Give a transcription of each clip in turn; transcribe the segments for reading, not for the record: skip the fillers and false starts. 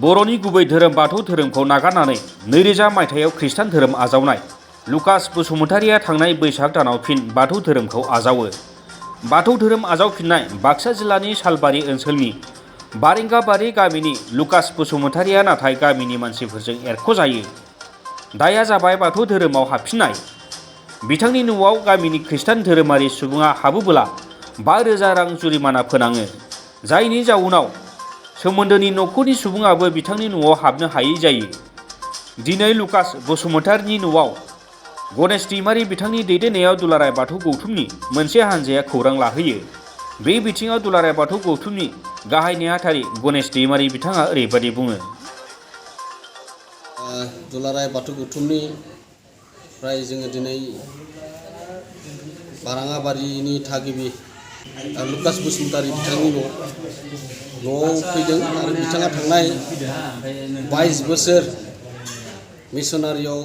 बर'नि गुबै धोरोम बाथौ धोरोमखौ नागारनानै 2000 मायथाइयाव खृष्टान धोरोम आजावनाय लुकास बसुमतारिया थांनाय बैसाग दानाव फिन बाथौ धोरोमखौ आजावो। बाथौ धोरोम आजावफिननाय बाक्सा जिल्लानि सालबारि ओनसोलनि बारेंगाबारि गामिनि लुकास बसुमतारिया नाथाय गामिनि मानसिफोरजों एरख'जायो। दाया जाबाय बाथौ धोरोमाव हाबफिननाय। बिथांनि न'आव गामिनि खृष्टान धोरोमारि सुबुङा हाबोब्ला 5000 रां जुरिमाना फोनाङो, जायनि जाउनाव सोमोन्दोनि नखरनि सुबुङाबो बिथांनि न'आव हाबनो हायै जायो। दिनै लुकास बसुमतारिनि न'आव गणेश दैमारि बिथांनि दैदेननायाव दुलाराय बाथौ गौथुमनि मोनसे हानजाया खौरां लाहैयो। बे बिथिङाव दुलाराय बाथौ गौथुमनि गाहाय नेहाथारि गणेश दैमारि बिथाङा ओरैबायदि बुङो। दुलाराय बाथौ गौथुमनिफ्राय जोङो दिनै बाराङाबारिनि थागिबि लुकास बसुमतारि बिथांनि न'आव फैदों आरो बिथाङा थांनाय 22 बोसोर मिशनारियाव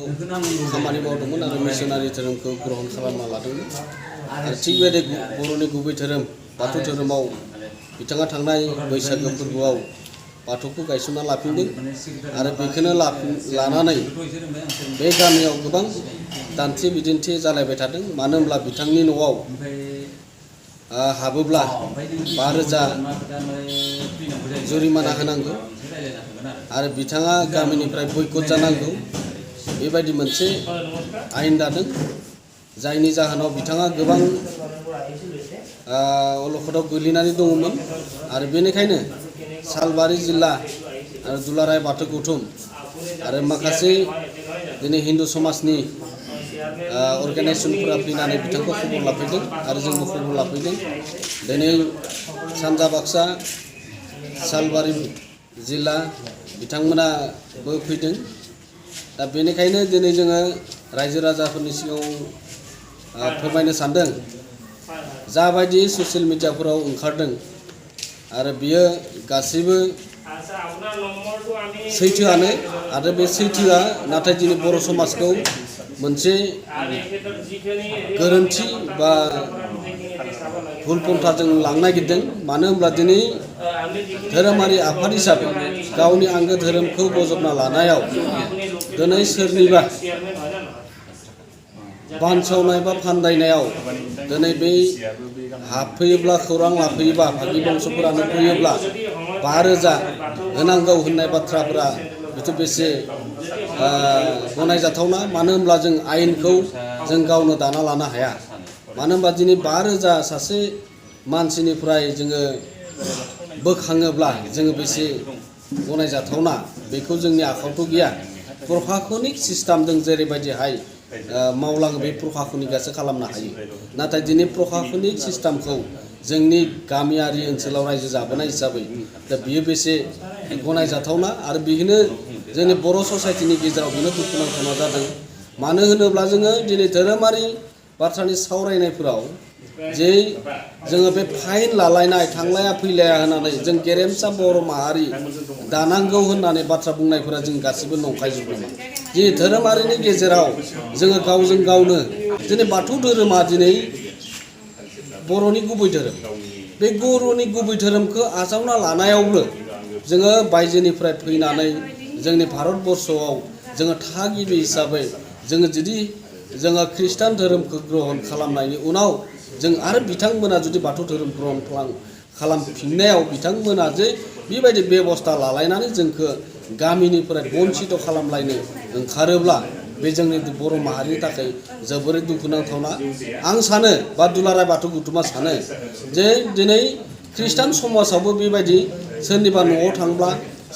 खामानि मावदोंमोन आरो मिशनारि धोरोमखौ ग्रहण खालामना लादोंमोन आरो थिग बेबायदि बर'नि गुबै धोरोम बाथौ धोरोमाव बिथाङा थांनाय बैसागो फोरबोआव बाथौखौ गायसनना लाफिनदों आरो बेखौनो लानानै बे गामियाव गोबां दान्थे बिदिन्थि जालायबाय थादों। मानो होनब्ला बिथांनि न'आव हाबोब्ला 5000 जुरिमाना होनांगौ आरो बिथाङा गामिनिफ्राय बयकट जानांगौ, बेबायदि मोनसे आयेन दादों, जायनि जाहोनाव बिथाङा गोबां अलखदाव गोग्लैनानै दङमोन आरो बेनिखायनो सालबारि जिल्ला आरो दुलाराय बाथौ गौथुम आरो माखासे दिनै हिन्दु समाजनि अर्गानाइजेसनफोरा फैनानै बिथांखौ खबर लाफैदों आरो जोंबो खबर लाफैदों। दिनै सानजा बाक्सा सालबारि जिल्ला बिथांमोनाबो फैदों। दा बेनिखायनो दिनै जोङो रायजो राजाफोरनि सिगाङाव फोरमायनो सानदों, जाबायदि ससियेल मिडियाफोराव ओंखारदों आरो बियो गासैबो सैथोआनो आरो बे सैथोआ नाथाय दिनै बर' समाजखौ मोनसे गोरोन्थि बा भुल पन्थाजों लांनो नागिरदों। मानो होनब्ला दिनै धोरोमारि आफाद हिसाबै गावनि आंगो धोरोमखौ बजबना लानायाव दिनै सोरनिबा बानसावनाय बा फान्दायनायाव दिनै बै हाबफैयोब्ला खौरां लाफैयोबा भागि बंसफोरानो फैयोब्ला 5000 होनांगौ होननाय बाथ्राफोरा बेथ' बेसे गनायजाथावना। मानो होनब्ला जों आयेनखौ जों गावनो दाना लानो हाया। मानो होनबा दिनै 5000 सासे मानसिनिफ्राय जोङो बोखाङोब्ला जोङो बेसे गनायजाथावना, बेखौ जोंनि आखायावथ' गैया। प्रशासनिक सिस्टेमजों जेरैबायदिहाय मावलाङो बे प्रशासनिकआसो खालामनो हायो। नाथाय दिनै प्रशासनिक सिस्टेमखौ जोंनि गामियारि ओनसोलाव रायजो जाबोनाय हिसाबै दा बियो बेसे गनायजाथावना आरो बेनो जोंनि बर' ससाइटिनि गेजेराव बेनो दुखुनांथावना जादों। मानो होनोब्ला जोङो दिनै धोरोमारि बाथ्रानि सावरायनायफोराव जे जोङो बे फाइन लालायनाय थांलाया फैलाया होननानै जों गेरेमसा बर' माहारि दानांगौ होननानै बाथ्रा बुंनायफोरा जों गासिबो नंखायजोब नामा? जे धोरोमारिनि गेजेराव जोङो गावजों गावनो दिनै बाथौ धोरोमा दिनै बर'नि गुबै धोरोम, बे बर'नि गुबै धोरोमखौ आजावना लानायावबो जोङो बायजोनिफ्राय फैनानै जोंनि भारतबर्षआव जोङो थागिबि हिसाबै जोङो जुदि जोङो खृष्टान धोरोमखौ ग्रहण खालामनायनि उनाव जों आरो बिथांमोना जुदि बाथौ धोरोम ग्रहण खालामफिननायाव बिथांमोना जे बेबायदि बेबस्था लालायनानै जोंखौ गामिनिफ्राय बन्सित खालामलायनो ओंखारोब्ला बे जोंनि बर' माहारिनि थाखाय जोबोरै दुखुनांथावना। आं सानो बा दुलाराय बाथौ गौथुमा सानो जे दिनै खृष्टान समाजावबो बेबायदि सोरनिबा न'आव थांब्ला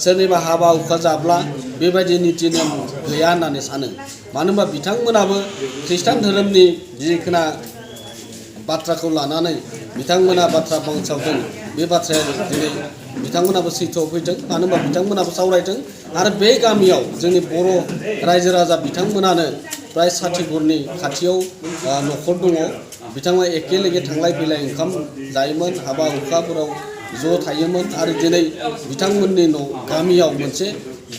सोरनिबा हाबा हुखा जाब्ला बेबायदि निति नेम गैया होननानै सानो। मानो होनबा बिथांमोनाबो खृष्टान धोरोमनि जिखिना बाथ्राखौ लानानै बिथांमोना बाथ्रा बांसावदों, बे बाथ्राया दिनै बिथांमोनाबो सैथोआव फैदों। मानो होनबा बिथांमोनाबो सावरायदों आरो बे गामियाव जोंनि बर' रायजो राजा बिथांमोनानो प्राय 60 घरनि खाथियाव न'खर दङ। बिथांमोना एखे लेगे थांलाय फैलाय ओंखाम जायोमोन, हाबा हुखाफोराव ज' थायोमोन आरो दिनै बिथांमोननि गामियाव मोनसे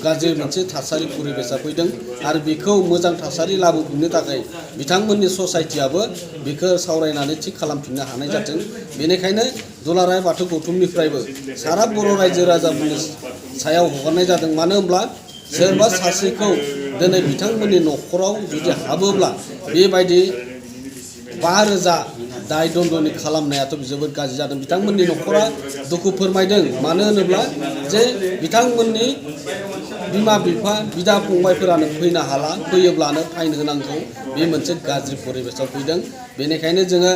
गाज्रि मोनसे थासारि परिबेसा फैदों आरो बेखौ मोजां थासारि लाबोफिननो थाखाय बिथांमोननि ससाइटियाबो बेखौ सावरायनानै थिग खालामफिननो हानाय जाथों। बेनिखायनो दुलाराय बाथौ गौथुमनिफ्रायबो सारा बर' रायजो राजाफोरनि सायाव हगारनाय जादों मानो होनब्ला सोरबा सासेखौ दिनै बिथांमोननि न'खराव जुदि हाबोब्ला बेबायदि 5,000 दाय दन्दनि खालामनायाथ' जोबोद गाज्रि जादों बिथांमोननि न'खरा दुखु फोरमायदों मानो होनोब्ला जे बिथांमोननि बिमा बिफा बिदा फंबायफोरानो फैनो हाला फैयोब्लानो फाइन होनांगौ बे मोनसे गाज्रि परिबेसाव फैदों बेनिखायनो जोङो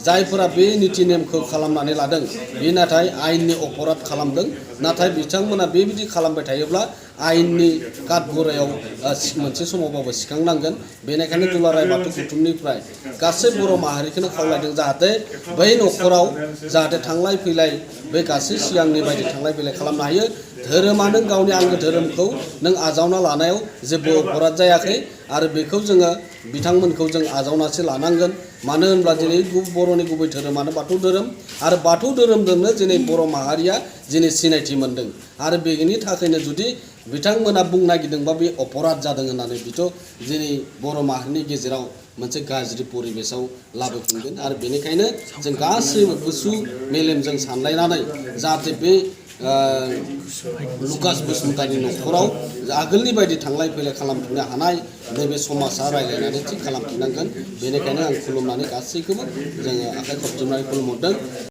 जायफोरा बे नीति नेमखौ खालामनानै लादों बे नाथाय आयेननि अपराध खालामदों नाथाय बिथांमोना बेबायदि खालामबाय थायोब्ला आयेननि काटगरायाव मोनसे समावबाबो सिखांनांगोन बेनिखायनो दुलाराय बाथौ गौथुमनिफ्राय गासै बर' माहारिखौनो खावलायदों जाहाथे बै न'खराव जाहाथे थांलाय फैलाय बे गासै सिगांनि बायदि थांलाय फैलाय खालामनो हायो धोरोमानो गावनि आंगो धोरोमखौ नों आजावना लानायाव जेबो अपराध जायाखै आरो बेखौ जोङो बिथांमोनखौ जों आजावनासो लानांगोन मानो होनब्ला दिनै बर'नि गुबै धोरोमानो बाथौ धोरोम आरो बाथौ धोरोमजोंनो दिनै बर' माहारिया दिनै सिनायथि मोनदों आरो बेनि थाखायनो जुदि बिथांमोना बुंनो नागिरदोंबा बे अपराध जादों होननानै बिथ' दिनै बर' माहारिनि गेजेराव मोनसे गाज्रि परिबेसाव लाबोफिनगोन आरो बेनिखायनो जों गासैबो गोसो मेलेमजों सानलायनानै जाहाथे बे लुकास बसुमतारिनि न'खराव आगोलनि बायदि थांलाय फैलाय खालामफिननो हानाय नैबे समाजा रायज्लायनानै थि खालामफिननांगोन बेनिखायनो आं खुलुमनानै गासैखौबो जोङो आखाइ खबजोबनानै खुलुमहरदों।